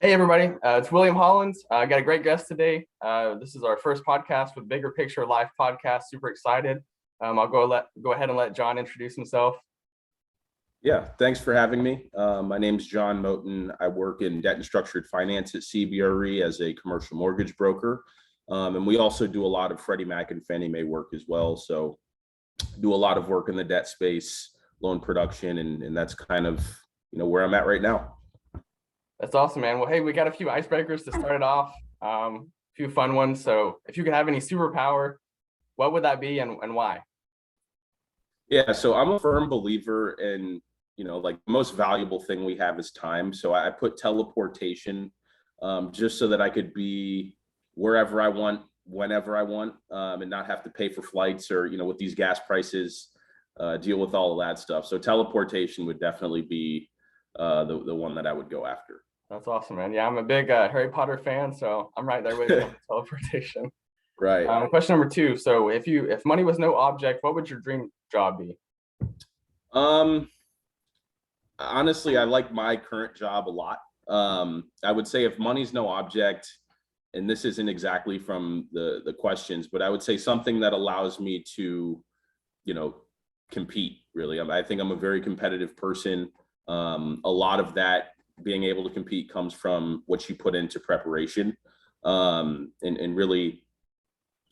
Hey everybody, it's William Holland. I got a great guest today. This is our first podcast with Bigger Picture Live podcast. Super excited. I'll go ahead and let John introduce himself. Yeah, thanks for having me. My name is John Moten. I work in debt and structured finance at CBRE as a commercial mortgage broker. And we also do a lot of Freddie Mac and Fannie Mae work as well. So do a lot of work in the debt space, loan production, and that's kind of, where I'm at right now. That's awesome, man. Well, hey, we got a few icebreakers to start it off, a few fun ones. So if you could have any superpower, what would that be and why? Yeah, so I'm a firm believer in, like the most valuable thing we have is time. So I put teleportation just so that I could be wherever I want, whenever I want, and not have to pay for flights or, with these gas prices, deal with all of that stuff. So teleportation would definitely be the one that I would go after. That's awesome, man. Yeah, I'm a big Harry Potter fan, so I'm right there with you on teleportation. Right. Question number 2. So if money was no object, what would your dream job be? Honestly, I like my current job a lot. I would say if money's no object, and this isn't exactly from the questions, but I would say something that allows me to, compete really. I think I'm a very competitive person. A lot of that being able to compete comes from what you put into preparation, and really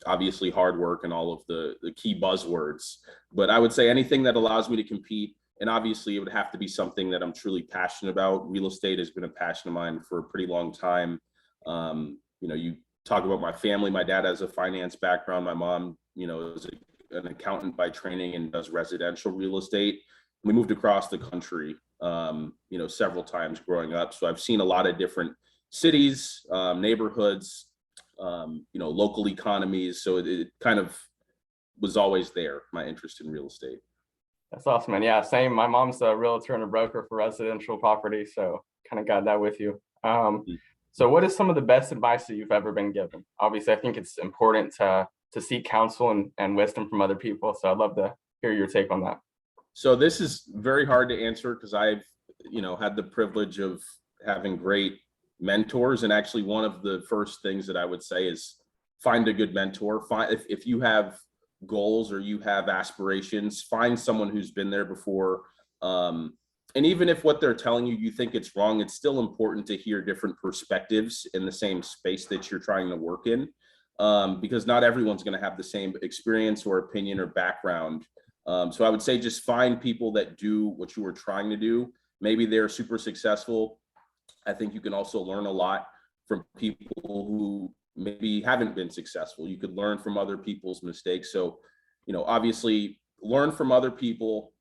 obviously hard work and all of the key buzzwords. But I would say anything that allows me to compete, and obviously it would have to be something that I'm truly passionate about. Real estate has been a passion of mine for a pretty long time. You talk about my family. My dad has a finance background. My mom, is an accountant by training and does residential real estate. We moved across the country, several times growing up. So I've seen a lot of different cities, neighborhoods, local economies. So it kind of was always there, my interest in real estate. That's awesome, man. Yeah, same. My mom's a realtor and a broker for residential property, so kind of got that with you. So what is some of the best advice that you've ever been given? Obviously, I think it's important to seek counsel and wisdom from other people. So I'd love to hear your take on that. So this is very hard to answer because I've, had the privilege of having great mentors. And actually one of the first things that I would say is find a good mentor. If you have goals or you have aspirations, find someone who's been there before. And even if what they're telling you think it's wrong, it's still important to hear different perspectives in the same space that you're trying to work in, because not everyone's going to have the same experience or opinion or background. So I would say just find people that do what you were trying to do. Maybe they're super successful. I think you can also learn a lot from people who maybe haven't been successful. You could learn from other people's mistakes. So, obviously learn from other people,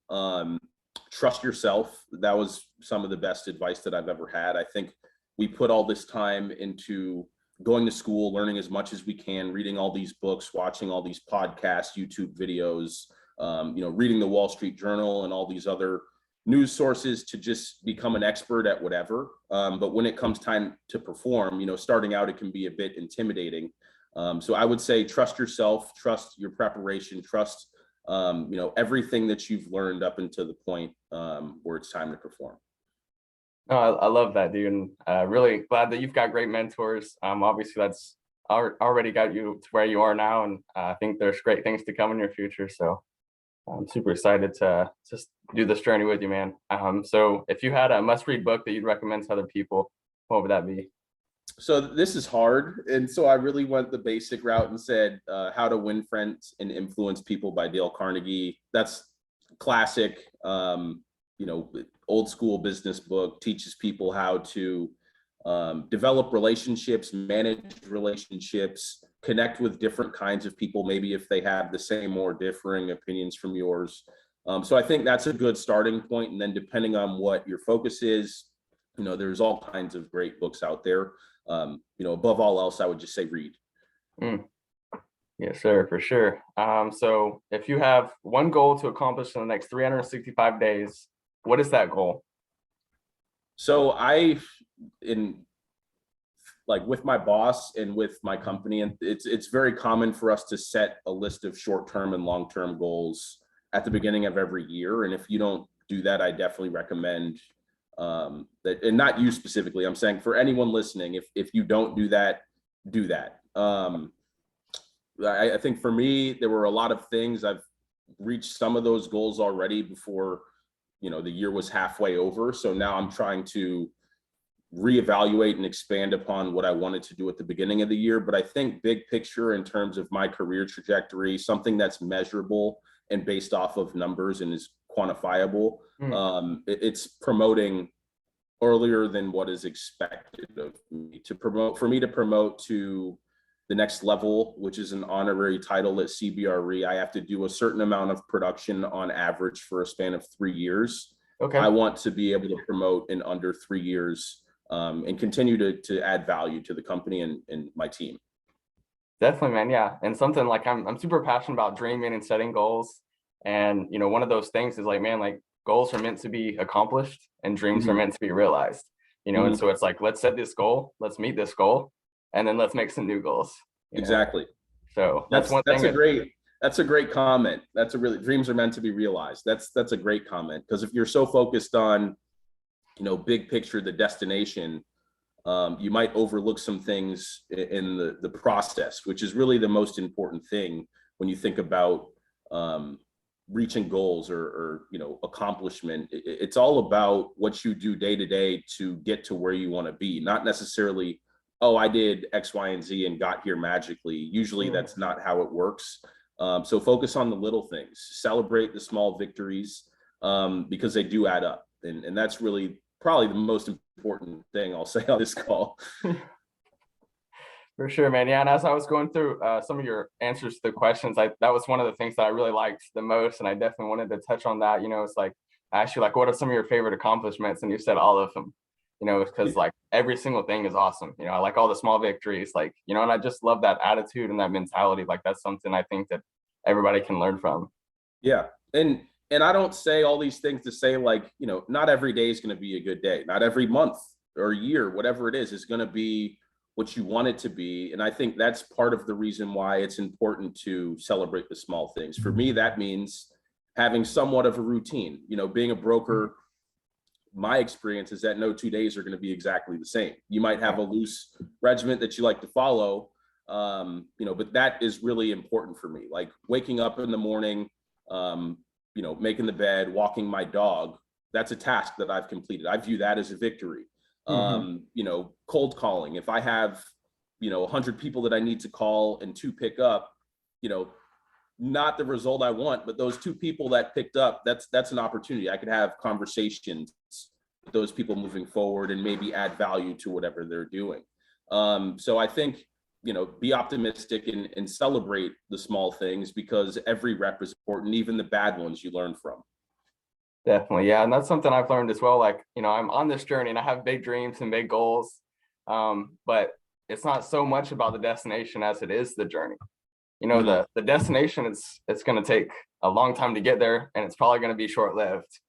trust yourself. That was some of the best advice that I've ever had. I think we put all this time into going to school, learning as much as we can, reading all these books, watching all these podcasts, YouTube videos, reading the Wall Street Journal and all these other news sources to just become an expert at whatever. But when it comes time to perform, starting out, it can be a bit intimidating. So I would say trust yourself, trust your preparation, trust, everything that you've learned up until the point where it's time to perform. Oh, I love that, dude. And really glad that you've got great mentors. Obviously that's already got you to where you are now. And I think there's great things to come in your future. So I'm super excited to just do this journey with you, man. So if you had a must-read book that you'd recommend to other people, what would that be? So this is hard. And so I really went the basic route and said, How to Win Friends and Influence People by Dale Carnegie. That's classic, old school business book, teaches people how to develop relationships, manage relationships, connect with different kinds of people, maybe if they have the same or differing opinions from yours. So I think that's a good starting point. And then depending on what your focus is, there's all kinds of great books out there. Above all else, I would just say read. Yes, sir, for sure. So if you have one goal to accomplish in the next 365 days, what is that goal? So with my boss and with my company, and it's very common for us to set a list of short-term and long-term goals at the beginning of every year. And if you don't do that, I definitely recommend that, and not you specifically, I'm saying for anyone listening, if you don't do that, do that. I think for me, there were a lot of things. I've reached some of those goals already before, you know, the year was halfway over. So now I'm trying to reevaluate and expand upon what I wanted to do at the beginning of the year. But I think big picture in terms of my career trajectory, something that's measurable and based off of numbers and is quantifiable, it's promoting earlier than what is expected of me to promote, for me to promote to the next level, which is an honorary title at CBRE. I have to do a certain amount of production on average for a span of 3 years. Okay. I want to be able to promote in under 3 years and continue to add value to the company and my team. Definitely, man. Yeah. And something like I'm super passionate about dreaming and setting goals. And, you know, one of those things is like, man, like goals are meant to be accomplished and dreams are meant to be realized, you know? And so it's like, let's set this goal, let's meet this goal, and then let's make some new goals. Exactly. So that's one thing. That's a great comment. That's a really, dreams are meant to be realized. That's a great comment. Because if you're so focused on, you know, big picture, the destination, you might overlook some things in the process, which is really the most important thing when you think about reaching goals or you know, accomplishment. It's all about what you do day to day to get to where you want to be, not necessarily, oh, I did X, Y, and Z and got here magically. Usually that's not how it works. So focus on the little things, celebrate the small victories because they do add up. And that's really probably the most important thing I'll say on this call. For sure, man. Yeah, and as I was going through some of your answers to the questions, that was one of the things that I really liked the most, and I definitely wanted to touch on that. You know, it's like, I asked you, like, what are some of your favorite accomplishments? And you said all of them, you know, because like every single thing is awesome. You know, I like all the small victories, like, you know, and I just love that attitude and that mentality. Like, that's something I think that everybody can learn from. Yeah. And I don't say all these things to say, like, you know, not every day is going to be a good day. Not every month or year, whatever it is going to be what you want it to be. And I think that's part of the reason why it's important to celebrate the small things. For me, that means having somewhat of a routine. You know, being a broker, my experience is that no 2 days are going to be exactly the same. You might have a loose regiment that you like to follow, you know, but that is really important for me. Like waking up in the morning, you know, making the bed, walking my dog, that's a task that I've completed. I view that as a victory. You know, cold calling. If I have, you know, 100 people that I need to call and 2 pick up, you know, not the result I want, but those 2 people that picked up, that's an opportunity. I could have conversations with those people moving forward and maybe add value to whatever they're doing. So I think, you know, be optimistic and celebrate the small things because every rep is important, even the bad ones you learn from. Definitely. Yeah. And that's something I've learned as well. Like, you know, I'm on this journey and I have big dreams and big goals. But it's not so much about the destination as it is the journey. You know, the destination it's going to take a long time to get there and it's probably going to be short lived.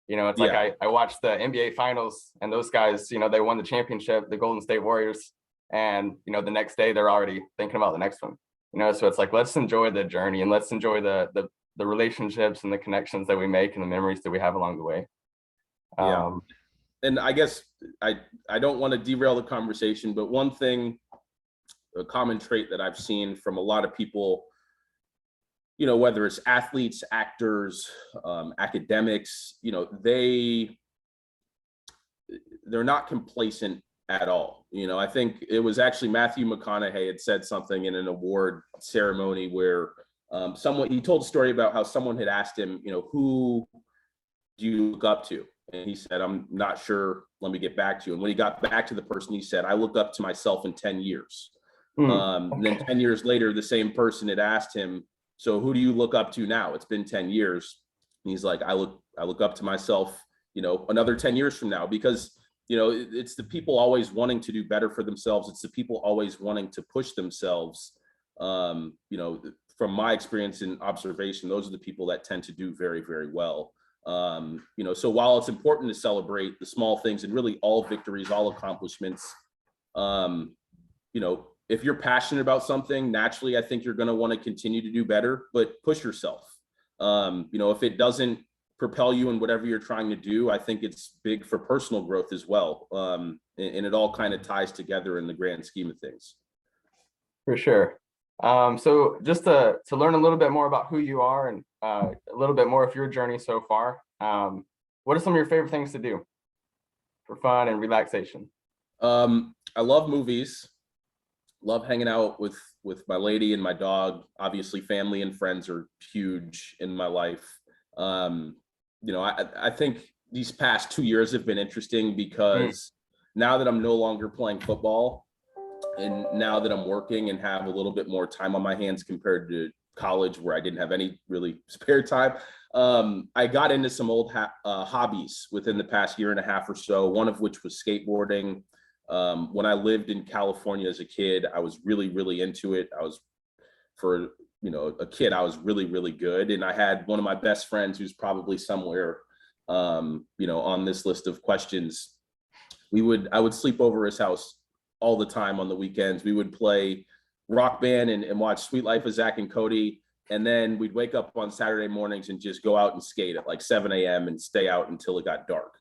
You know, it's like I watched the NBA finals and those guys, you know, they won the championship, the Golden State Warriors. And, you know, the next day they're already thinking about the next one, you know, so it's like, let's enjoy the journey and let's enjoy the relationships and the connections that we make and the memories that we have along the way. And I guess I don't want to derail the conversation, but one thing, a common trait that I've seen from a lot of people, you know, whether it's athletes, actors, academics, you know, they're not complacent at all. You know, I think it was actually Matthew McConaughey had said something in an award ceremony where he told a story about how someone had asked him, you know, who do you look up to? And he said, I'm not sure. Let me get back to you. And when he got back to the person, he said, I look up to myself in 10 years. And then 10 years later, the same person had asked him, so who do you look up to now? It's been 10 years. And he's like, I look up to myself, you know, another 10 years from now, because, you know, it's the people always wanting to do better for themselves. It's the people always wanting to push themselves. You know, from my experience and observation, those are the people that tend to do very, very well. You know, so while it's important to celebrate the small things and really all victories, all accomplishments, you know, if you're passionate about something, naturally, I think you're going to want to continue to do better, but push yourself. You know, if it doesn't propel you in whatever you're trying to do. I think it's big for personal growth as well. And it all kind of ties together in the grand scheme of things. For sure. So just to learn a little bit more about who you are and a little bit more of your journey so far, what are some of your favorite things to do for fun and relaxation? I love movies, love hanging out with my lady and my dog. Obviously, family and friends are huge in my life. You know, I think these past 2 years have been interesting because now that I'm no longer playing football, and now that I'm working and have a little bit more time on my hands compared to college where I didn't have any really spare time, I got into some old hobbies within the past year and a half or so, one of which was skateboarding. When I lived in California as a kid, I was really, really into it. For a kid, I was really, really good. And I had one of my best friends who's probably somewhere, on this list of questions. I would sleep over his house all the time on the weekends. We would play Rock Band and watch Sweet Life of Zach and Cody. And then we'd wake up on Saturday mornings and just go out and skate at like 7 a.m. and stay out until it got dark.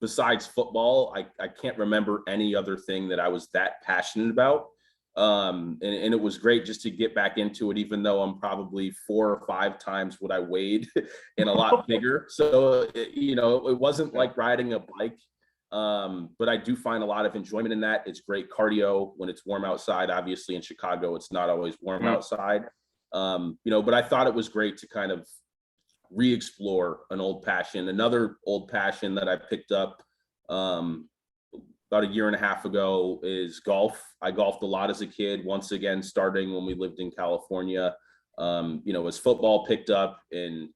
Besides football, I can't remember any other thing that I was that passionate about. And it was great just to get back into it, even though I'm probably 4 or 5 times what I weighed and a lot bigger. So, it wasn't like riding a bike. But I do find a lot of enjoyment in that. It's great cardio when it's warm outside. Obviously in Chicago, it's not always warm outside. But I thought it was great to kind of re-explore an old passion. Another old passion that I picked up about a year and a half ago is golf. I golfed a lot as a kid, once again, starting when we lived in California. As football picked up and,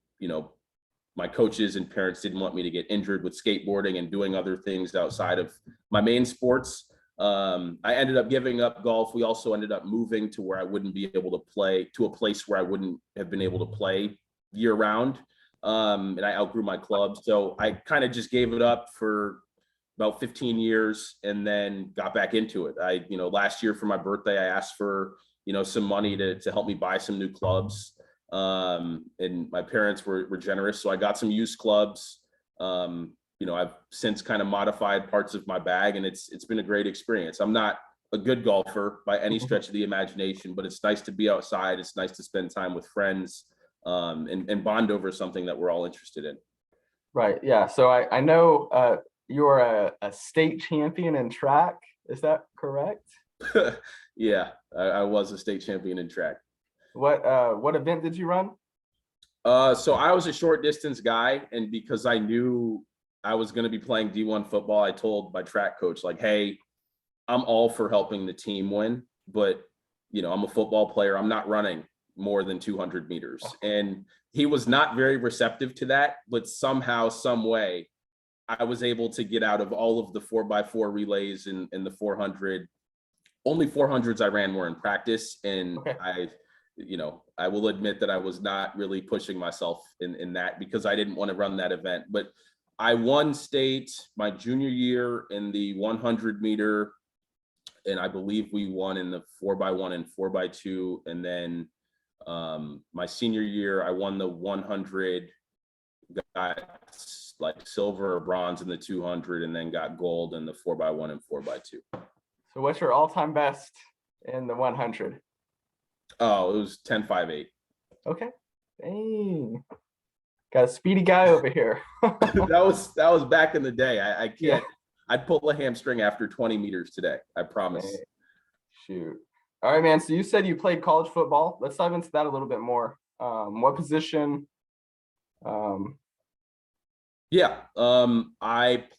my coaches and parents didn't want me to get injured with skateboarding and doing other things outside of my main sports, I ended up giving up golf. We also ended up moving to where I wouldn't be able to play, to a place where I wouldn't have been able to play year round. And I outgrew my club. So I kind of just gave it up for about 15 years and then got back into it. Last year for my birthday, I asked for, some money to help me buy some new clubs. And my parents were generous. So I got some used clubs. I've since kind of modified parts of my bag, and it's been a great experience. I'm not a good golfer by any stretch of the imagination, but it's nice to be outside. It's nice to spend time with friends, and bond over something that we're all interested in. Right. Yeah. So I know you're a state champion in track. Is that correct? Yeah, I was a state champion in track. What event did you run? So I was a short distance guy, and because I knew I was going to be playing D1 football, I told my track coach, like, hey, I'm all for helping the team win, but I'm a football player. I'm not running more than 200 meters. And he was not very receptive to that, but somehow, some way, I was able to get out of all of the 4x4 relays and the 400. Only 400s I ran were in practice, and I will admit that I was not really pushing myself in that because I didn't want to run that event. But I won state my junior year in the 100 meter, and I believe we won in the 4x1 and 4x2. And then my senior year, I won the 100, got like silver or bronze in the 200, and then got gold in the 4x1 and 4x2. So what's your all-time best in the 100? Oh, it was 10.58. Okay. Dang. Got a speedy guy over here. that was back in the day. I can't. Yeah. I'd pull a hamstring after 20 meters today. I promise. Hey, shoot. All right, man. So you said you played college football. Let's dive into that a little bit more. What position? I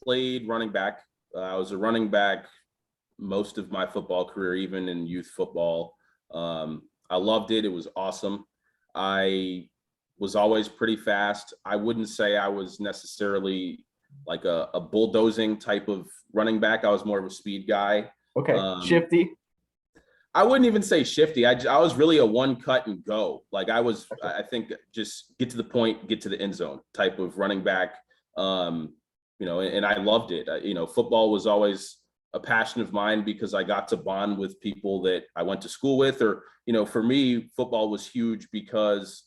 played running back. I was a running back most of my football career, even in youth football. I loved it. It was awesome. I was always pretty fast. I wouldn't say I was necessarily like a bulldozing type of running back. I was more of a speed guy. Okay. Shifty? I wouldn't even say shifty. I was really a one cut and go. Like I was, okay. I think just get to the point, get to the end zone type of running back. And I loved it. Football was always a passion of mine because I got to bond with people that I went to school with, or, for me, football was huge because,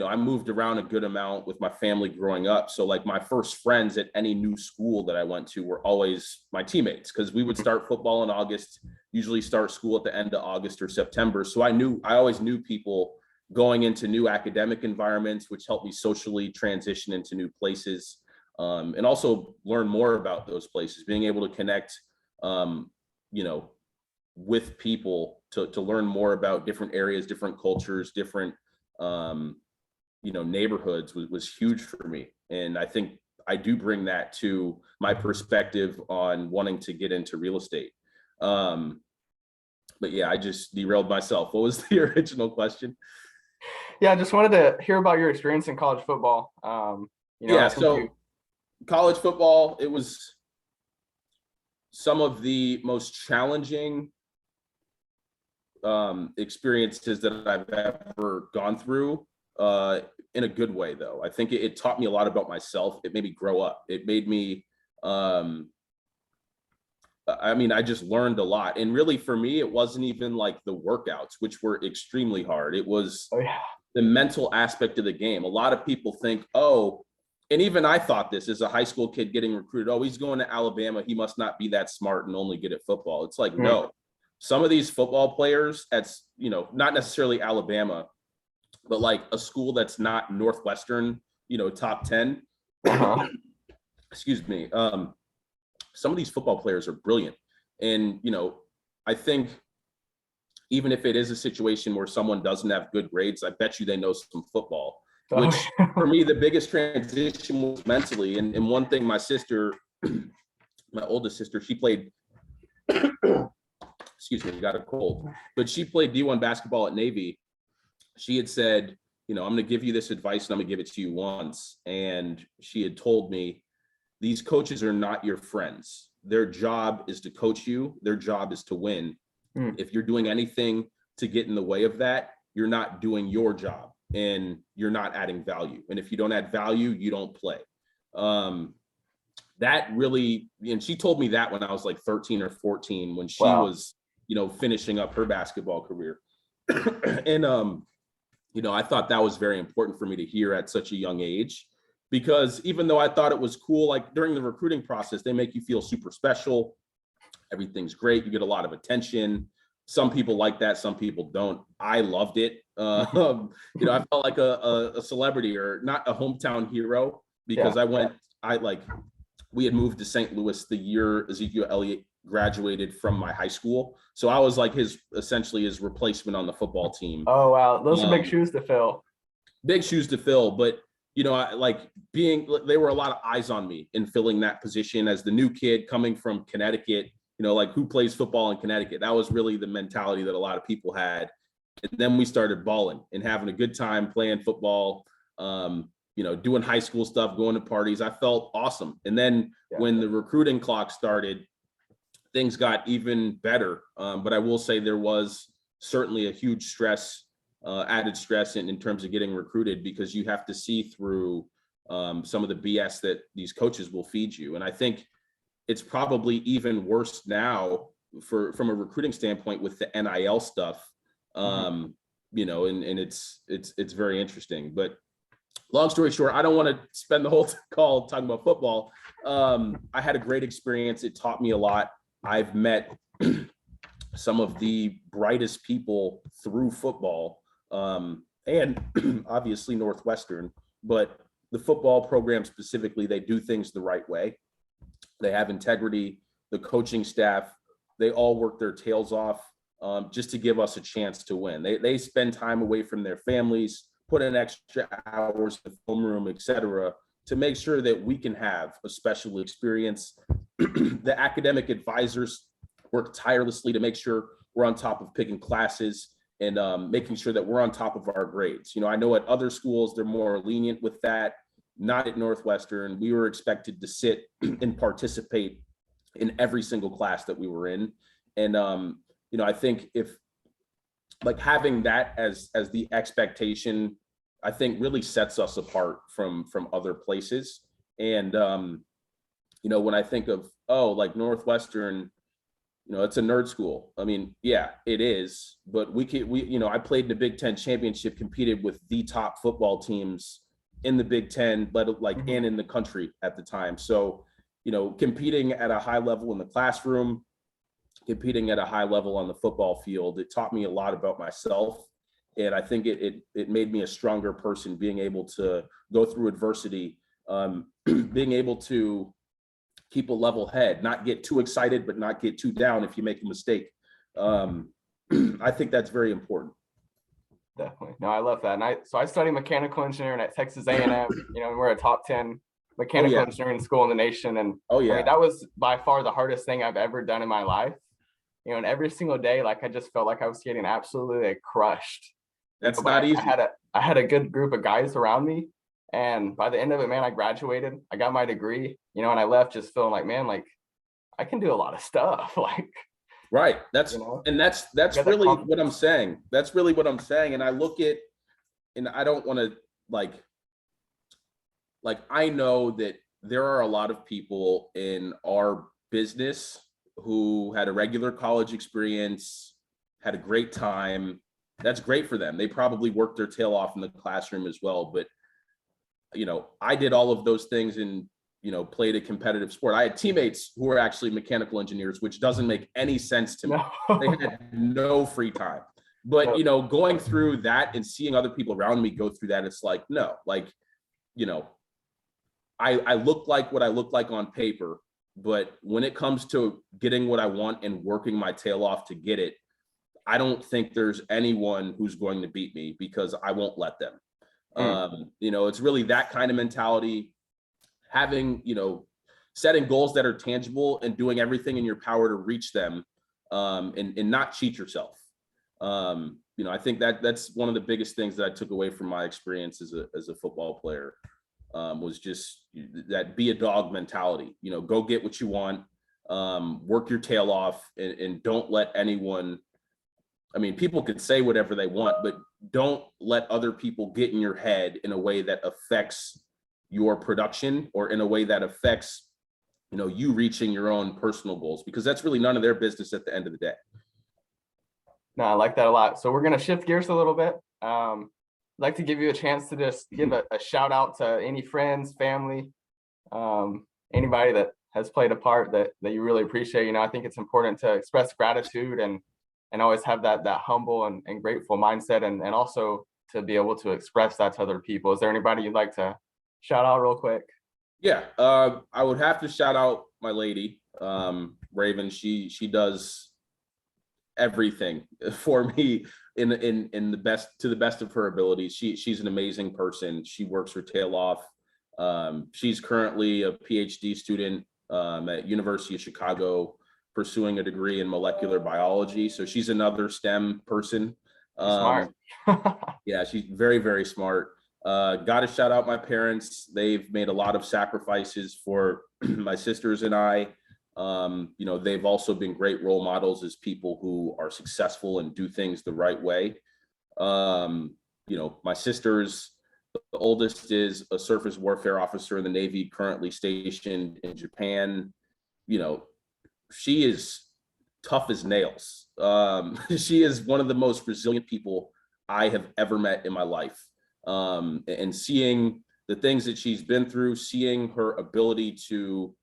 I moved around a good amount with my family growing up. So like my first friends at any new school that I went to were always my teammates, because we would start football in August, usually start school at the end of August or September. So I always knew people going into new academic environments, which helped me socially transition into new places, and also learn more about those places, being able to connect, with people to learn more about different areas, different cultures, different, neighborhoods was huge for me. And I think I do bring that to my perspective on wanting to get into real estate. But yeah, I just derailed myself. What was the original question? Yeah, I just wanted to hear about your experience in college football. So college football, it was some of the most challenging experiences that I've ever gone through, in a good way, though. I think it taught me a lot about myself. It made me grow up. It made me, I just learned a lot. And really for me, it wasn't even like the workouts, which were extremely hard. It was the mental aspect of the game. A lot of people think, and even I thought this as a high school kid getting recruited, he's going to Alabama, he must not be that smart and only good at football. It's like, no, some of these football players at, not necessarily Alabama, but like a school that's not Northwestern, top 10, excuse me. Some of these football players are brilliant. And, I think even if it is a situation where someone doesn't have good grades, I bet you they know some football, which for me, the biggest transition was mentally. And one thing my sister, my oldest sister, she played, excuse me, got a cold, but she played D1 basketball at Navy. She had said, I'm going to give you this advice and I'm going to give it to you once. And she had told me, these coaches are not your friends. Their job is to coach you. Their job is to win. If you're doing anything to get in the way of that, you're not doing your job and you're not adding value. And if you don't add value, you don't play. That really, and she told me that when I was like 13 or 14, when she was, finishing up her basketball career. And, I thought that was very important for me to hear at such a young age, because even though I thought it was cool, like during the recruiting process, they make you feel super special. Everything's great. You get a lot of attention. Some people like that. Some people don't. I loved it. I felt like a celebrity, or not a hometown hero, because we had moved to St. Louis the year Ezekiel Elliott graduated from my high school. So I was like essentially his replacement on the football team. Oh, wow. Those are big shoes to fill. Big shoes to fill. But, there were a lot of eyes on me in filling that position as the new kid coming from Connecticut, who plays football in Connecticut. That was really the mentality that a lot of people had. And then we started balling and having a good time playing football, doing high school stuff, going to parties. I felt awesome. And then when the recruiting clock started, things got even better. But I will say there was certainly a huge added stress in terms of getting recruited, because you have to see through some of the BS that these coaches will feed you. And I think it's probably even worse now from a recruiting standpoint with the NIL stuff, and it's very interesting. But long story short, I don't want to spend the whole call talking about football. I had a great experience. It taught me a lot. I've met some of the brightest people through football, and obviously Northwestern, but the football program specifically, they do things the right way. They have integrity. The coaching staff, they all work their tails off just to give us a chance to win. They spend time away from their families, put in extra hours in the film room, etc., to make sure that we can have a special experience. The academic advisors work tirelessly to make sure we're on top of picking classes and making sure that we're on top of our grades. I know at other schools, they're more lenient with that. Not at Northwestern. We were expected to sit and participate in every single class that we were in. And, I think if having that as the expectation, I think really sets us apart from other places. And, when I think of, Northwestern, it's a nerd school. I mean, yeah, it is, but I played in the Big Ten championship, competed with the top football teams in the Big Ten, and in the country at the time. So, competing at a high level in the classroom, competing at a high level on the football field, it taught me a lot about myself. And I think it made me a stronger person, being able to go through adversity, being able to keep a level head, not get too excited, but not get too down if you make a mistake. I think that's very important. Definitely. No, I love that. And so I study mechanical engineering at Texas A&M. We're a top 10 mechanical engineering school in the nation. And I mean, that was by far the hardest thing I've ever done in my life. And every single day, like, I just felt like I was getting absolutely crushed. That's not easy. I had a good group of guys around me. And by the end of it, man, I graduated, I got my degree, and I left just feeling like, man, like, I can do a lot of stuff. Like, right. That's really what I'm saying. That's really what I'm saying. And I look at, and I don't want to like, I know that there are a lot of people in our business who had a regular college experience, had a great time. That's great for them. They probably worked their tail off in the classroom as well. But, I did all of those things and, played a competitive sport. I had teammates who were actually mechanical engineers, which doesn't make any sense to me. No. They had no free time. But, going through that and seeing other people around me go through that, it's like, no, like, I look like what I look like on paper, but when it comes to getting what I want and working my tail off to get it, I don't think there's anyone who's going to beat me, because I won't let them. It's really that kind of mentality, having, setting goals that are tangible and doing everything in your power to reach them, and not cheat yourself. I think that's one of the biggest things that I took away from my experience as a football player, was just that be a dog mentality. Go get what you want, work your tail off, and don't let anyone, I mean, people could say whatever they want, but don't let other people get in your head in a way that affects your production, or in a way that affects, you reaching your own personal goals, because that's really none of their business at the end of the day. No, I like that a lot. So we're going to shift gears a little bit. I'd like to give you a chance to just give a shout out to any friends, family, anybody that has played a part that you really appreciate. I think it's important to express gratitude and always have that humble and grateful mindset, and also to be able to express that to other people. Is there anybody you'd like to shout out real quick? Yeah, I would have to shout out my lady, Raven. She does everything for me in the best, to the best of her abilities. She's an amazing person. She works her tail off. She's currently a PhD student at University of Chicago, pursuing a degree in molecular biology. So she's another STEM person. Smart. Yeah, she's very, very smart. Got to shout out my parents. They've made a lot of sacrifices for my sisters and I. They've also been great role models as people who are successful and do things the right way. My sisters, the oldest is a surface warfare officer in the Navy, currently stationed in Japan. She is tough as nails. She is one of the most resilient people I have ever met in my life. And seeing the things that she's been through, seeing her ability to,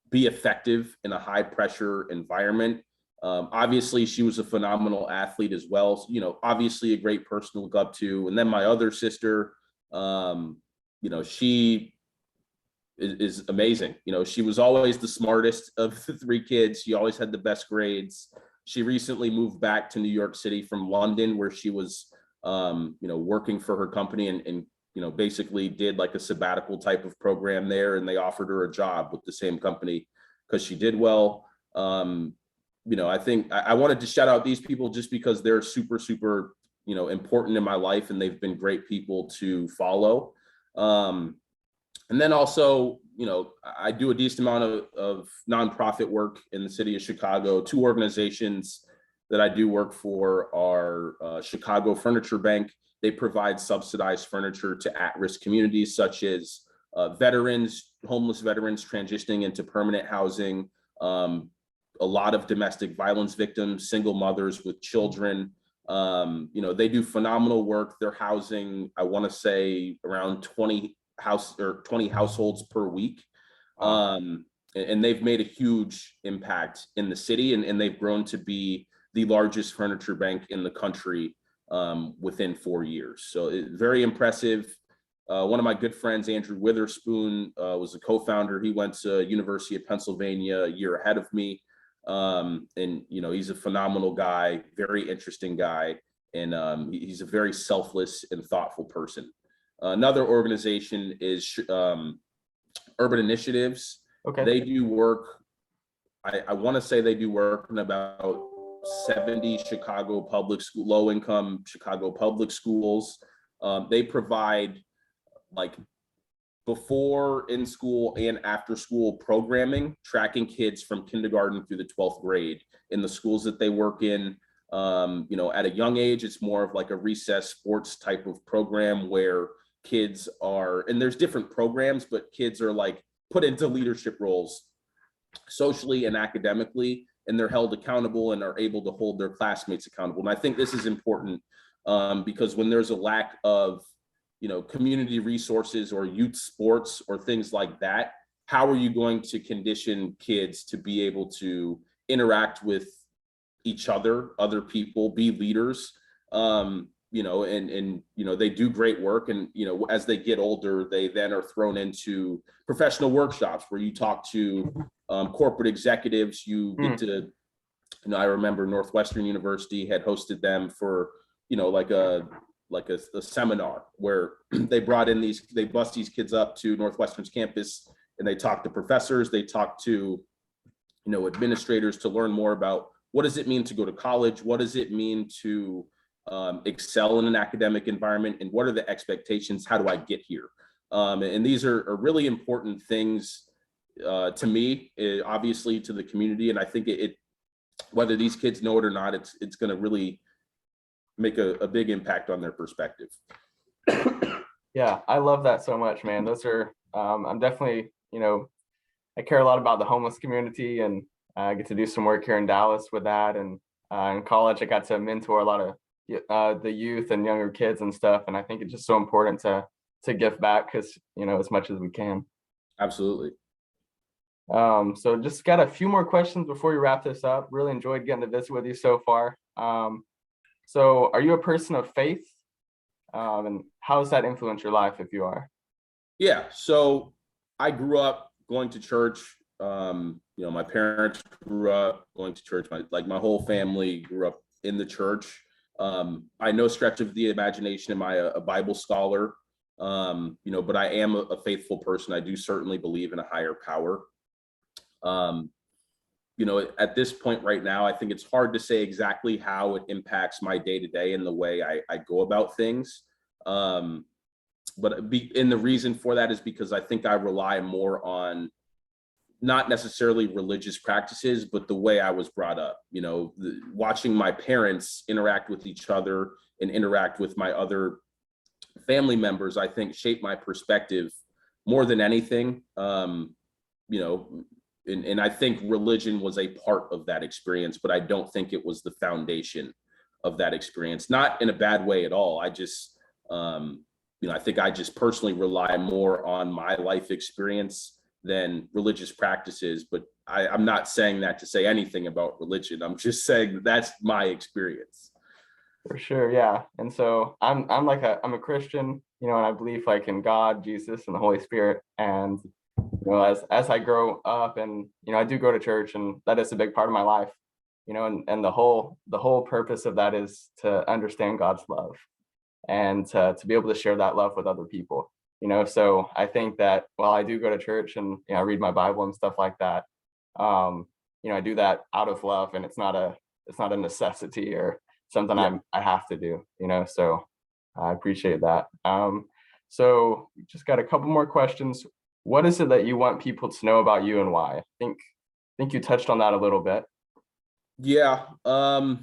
be effective in a high pressure environment. Obviously she was a phenomenal athlete as well. Obviously a great person to look up to. And then my other sister, she is amazing. She was always the smartest of the three kids. She always had the best grades. She recently moved back to New York City from London, where she was, working for her company, and basically did like a sabbatical type of program there. And they offered her a job with the same company because she did well. I think I wanted to shout out these people just because they're super, super, important in my life, and they've been great people to follow. And then also, I do a decent amount of nonprofit work in the city of Chicago. Two organizations that I do work for are Chicago Furniture Bank. They provide subsidized furniture to at-risk communities, such as veterans, homeless veterans transitioning into permanent housing, a lot of domestic violence victims, single mothers with children. They do phenomenal work. They're housing, I want to say, around 20 households per week. And they've made a huge impact in the city, and they've grown to be the largest furniture bank in the country within 4 years. So very impressive. One of my good friends, Andrew Witherspoon, was a co-founder. He went to University of Pennsylvania a year ahead of me. And he's a phenomenal guy, very interesting guy. And he's a very selfless and thoughtful person. Another organization is Urban Initiatives. Okay. They do work, I want to say they do work in about 70 Chicago public school, low-income Chicago public schools. They provide like before in school and after school programming, tracking kids from kindergarten through the 12th grade in the schools that they work in. At a young age, it's more of like a recess sports type of program where kids are, and there's different programs, but kids are like put into leadership roles socially and academically, and they're held accountable and are able to hold their classmates accountable. And I think this is important because when there's a lack of community resources or youth sports or things like that, how are you going to condition kids to be able to interact with each other people, be leaders? They do great work. And, as they get older, they then are thrown into professional workshops where you talk to corporate executives. You get to, I remember Northwestern University had hosted them for, like a seminar where they bust these kids up to Northwestern's campus, and they talk to professors, they talk to, administrators to learn more about what does it mean to go to college? What does it mean to excel in an academic environment? And what are the expectations? How do I get here? And these are really important things to me, obviously to the community. And I think it whether these kids know it or not, it's going to really make a big impact on their perspective. Yeah, I love that so much, man. Those are, I'm definitely, I care a lot about the homeless community, and I get to do some work here in Dallas with that. And in college, I got to mentor a lot of the youth and younger kids and stuff. And I think it's just so important to give back because, as much as we can. Absolutely. So just got a few more questions before we wrap this up. Really enjoyed getting to visit with you so far. So are you a person of faith? And how does that influence your life if you are? Yeah, so I grew up going to church. My parents grew up going to church. My whole family grew up in the church. By no stretch of the imagination am I a Bible scholar, but I am a faithful person. I do certainly believe in a higher power. At this point right now, I think it's hard to say exactly how it impacts my day-to-day and the way I go about things. And the reason for that is because I think I rely more on not necessarily religious practices, but the way I was brought up. Watching my parents interact with each other and interact with my other family members, I think shaped my perspective more than anything. And I think religion was a part of that experience, but I don't think it was the foundation of that experience. Not in a bad way at all. I just, I think I just personally rely more on my life experience than religious practices. But I'm not saying that to say anything about religion. I'm just saying that's my experience. For sure, yeah. And so I'm a Christian, and I believe like in God, Jesus, and the Holy Spirit. And as I grow up, and I do go to church, and that is a big part of my life, and the whole purpose of that is to understand God's love and to be able to share that love with other people. So I think that while I do go to church and I read my Bible and stuff like that, I do that out of love, and it's not a necessity or something I have to do. So I appreciate that. So we just got a couple more questions. What is it that you want people to know about you and why? I think you touched on that a little bit. Yeah. Let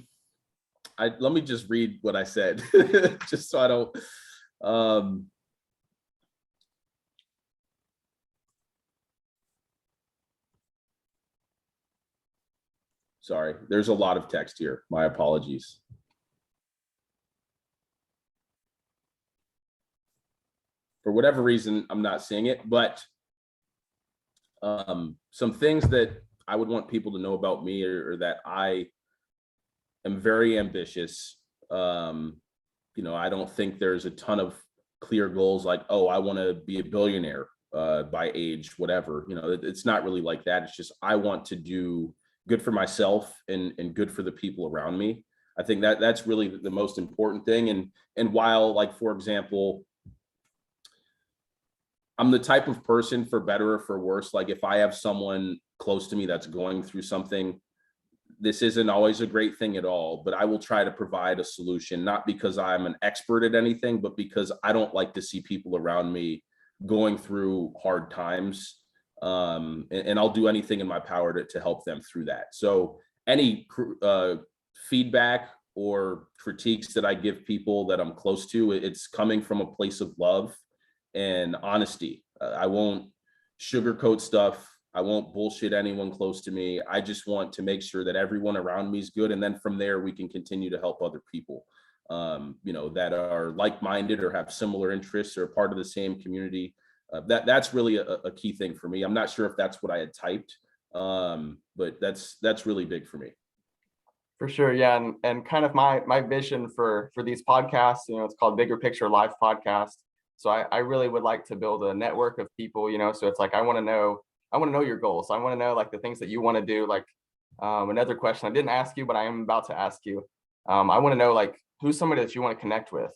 me just read what I said, just so I don't. Sorry, there's a lot of text here. My apologies. For whatever reason, I'm not seeing it, but some things that I would want people to know about me are that I am very ambitious. I don't think there's a ton of clear goals like, oh, I want to be a billionaire by age, whatever. It's not really like that. It's just I want to do good for myself and good for the people around me. I think that's really the most important thing. And while, like, for example, I'm the type of person, for better or for worse, like if I have someone close to me that's going through something, this isn't always a great thing at all, but I will try to provide a solution, not because I'm an expert at anything, but because I don't like to see people around me going through hard times. And I'll do anything in my power to help them through that. So any feedback or critiques that I give people that I'm close to, it's coming from a place of love and honesty. I won't sugarcoat stuff. I won't bullshit anyone close to me. I just want to make sure that everyone around me is good. And then from there, we can continue to help other people, that are like-minded or have similar interests or part of the same community. That's really a key thing for me. I'm not sure if that's what I had typed, but that's really big for me. For sure, yeah, and kind of my vision for these podcasts, it's called Bigger Picture Live Podcast. So I really would like to build a network of people, so it's like I want to know your goals. I want to know like the things that you want to do. Like another question I didn't ask you, but I am about to ask you. I want to know like who's somebody that you want to connect with.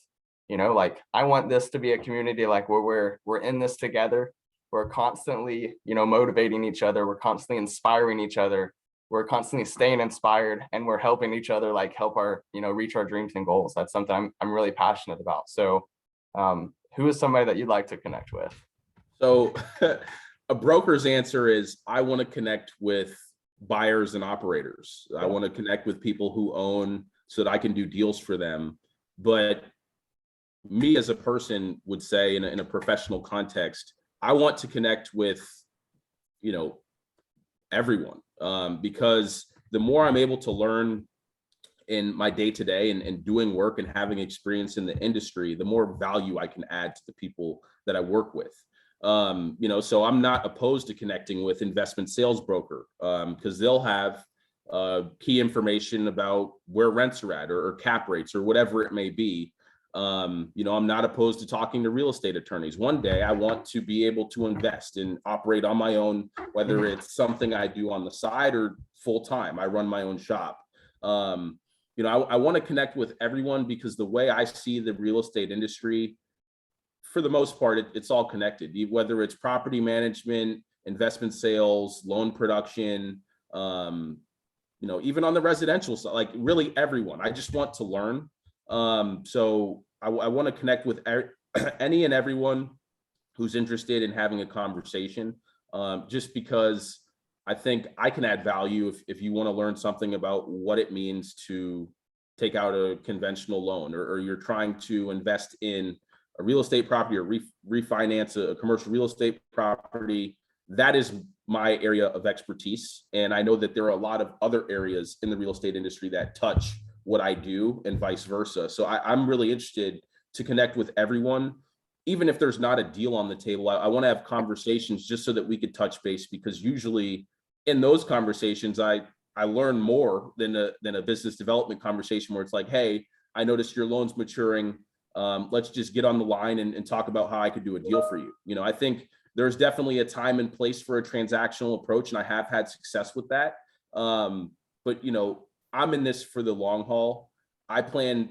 Like I want this to be a community like where we're in this together. We're constantly, motivating each other. We're constantly inspiring each other. We're constantly staying inspired, and we're helping each other like help our, reach our dreams and goals. That's something I'm really passionate about. So who is somebody that you'd like to connect with? So a broker's answer is I want to connect with buyers and operators. I want to connect with people who own so that I can do deals for them. But me as a person would say in a professional context, I want to connect with, everyone, because the more I'm able to learn in my day-to-day and doing work and having experience in the industry, the more value I can add to the people that I work with. So I'm not opposed to connecting with investment sales broker because they'll have key information about where rents are at or cap rates or whatever it may be. I'm not opposed to talking to real estate attorneys. One day I want to be able to invest and operate on my own, whether it's something I do on the side or full time. I run my own shop. I want to connect with everyone because the way I see the real estate industry, for the most part, it's all connected, whether it's property management, investment sales, loan production, even on the residential side, like really everyone. I just want to learn. So I want to connect with any and everyone who's interested in having a conversation, just because I think I can add value if you want to learn something about what it means to take out a conventional loan or you're trying to invest in a real estate property or refinance a commercial real estate property. That is my area of expertise. And I know that there are a lot of other areas in the real estate industry that touch what I do and vice versa. So I'm really interested to connect with everyone, even if there's not a deal on the table. I want to have conversations just so that we could touch base, because usually in those conversations, I learn more than a business development conversation where it's like, hey, I noticed your loan's maturing. Let's just get on the line and talk about how I could do a deal for you. I think there's definitely a time and place for a transactional approach, and I have had success with that. But I'm in this for the long haul. I'm in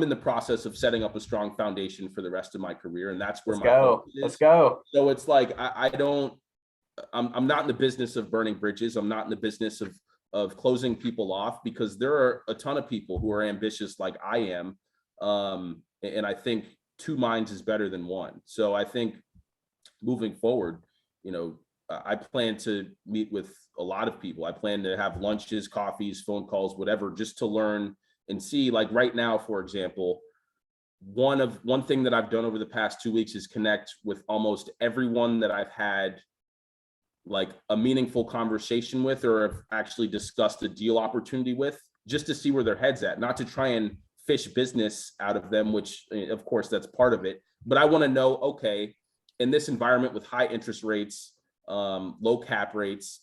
the process of setting up a strong foundation for the rest of my career, and that's where focus is. Let's go. So it's like I'm not in the business of burning bridges. I'm not in the business of closing people off, because there are a ton of people who are ambitious like I am. And I think two minds is better than one. So I think moving forward, I plan to meet with a lot of people. I plan to have lunches, coffees, phone calls, whatever, just to learn and see. Like right now, for example, one thing that I've done over the past 2 weeks is connect with almost everyone that I've had like a meaningful conversation with, or have actually discussed a deal opportunity with, just to see where their head's at, not to try and fish business out of them, which of course that's part of it. But I want to know, okay, in this environment with high interest rates, low cap rates,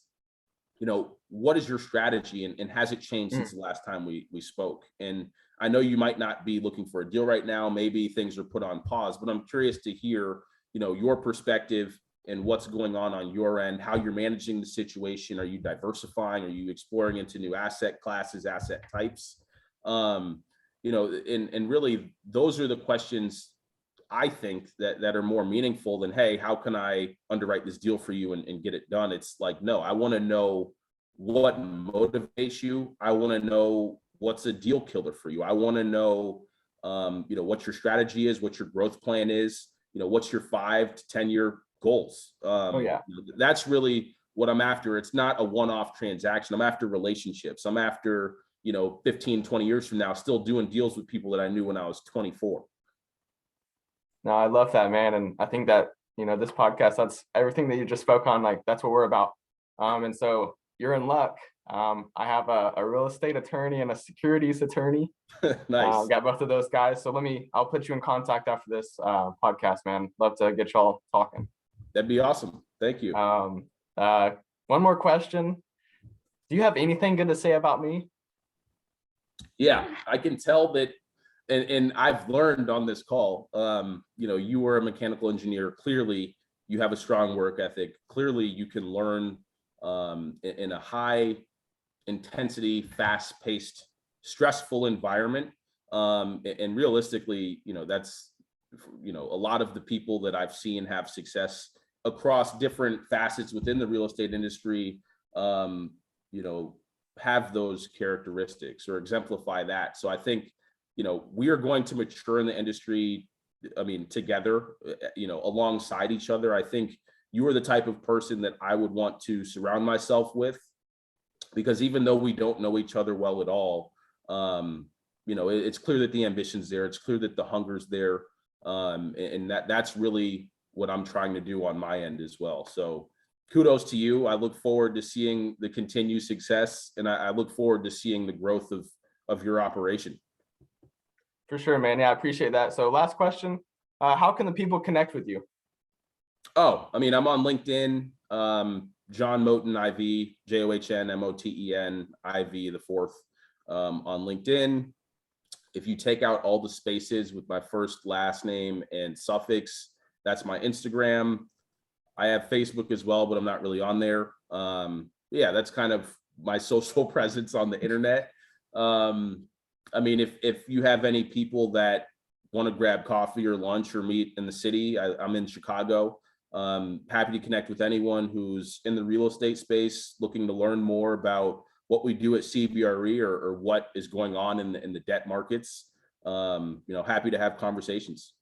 you know, what is your strategy, and has it changed since the last time we spoke? And I know you might not be looking for a deal right now. Maybe things are put on pause, but I'm curious to hear, you know, your perspective and what's going on your end, how you're managing the situation. Are you diversifying? Are you exploring into new asset classes, asset types? You know, and really those are the questions I think that are more meaningful than, hey, how can I underwrite this deal for you and get it done? It's like, no, I want to know what motivates you. I want to know what's a deal killer for you. I want to know, you know, what your strategy is, what your growth plan is, you know, what's your 5 to 10-year goals. That's really what I'm after. It's not a one-off transaction. I'm after relationships. I'm after, you know, 15, 20 years from now, still doing deals with people that I knew when I was 24. No, I love that, man. And I think that, you know, this podcast, that's everything that you just spoke on. Like, that's what we're about. And so you're in luck. I have a real estate attorney and a securities attorney. Nice. Got both of those guys. So I'll put you in contact after this podcast, man. Love to get y'all talking. That'd be awesome. Thank you. One more question. Do you have anything good to say about me? Yeah, I can tell that. And I've learned on this call, you know, you were a mechanical engineer. Clearly, you have a strong work ethic. Clearly, you can learn in a high intensity, fast paced, stressful environment. And realistically, you know, that's, you know, a lot of the people that I've seen have success across different facets within the real estate industry, you know, have those characteristics or exemplify that. So I think, you know, we are going to mature in the industry, I mean, together, you know, alongside each other. I think you are the type of person that I would want to surround myself with, because even though we don't know each other well at all, you know, it's clear that the ambition's there. It's clear that the hunger's there. And that's really what I'm trying to do on my end as well. So kudos to you. I look forward to seeing the continued success, and I look forward to seeing the growth of your operation. For sure, man. Yeah, I appreciate that. So last question, how can the people connect with you? Oh, I mean, I'm on LinkedIn, John Moten IV, JOHN MOTEN IV, the fourth, on LinkedIn. If you take out all the spaces with my first, last name, and suffix, that's my Instagram. I have Facebook as well, but I'm not really on there. Yeah, that's kind of my social presence on the internet. I mean, if you have any people that want to grab coffee or lunch or meet in the city, I'm in Chicago. Happy to connect with anyone who's in the real estate space, looking to learn more about what we do at CBRE or what is going on in the debt markets. You know, happy to have conversations.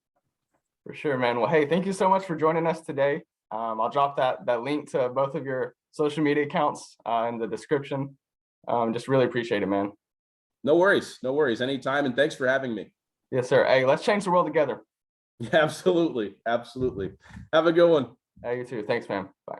For sure, man. Well, hey, thank you so much for joining us today. I'll drop that link to both of your social media accounts in the description. Just really appreciate it, man. No worries. No worries. Anytime. And thanks for having me. Yes, sir. Hey, let's change the world together. Absolutely. Absolutely. Have a good one. Hey, you too. Thanks, man. Bye.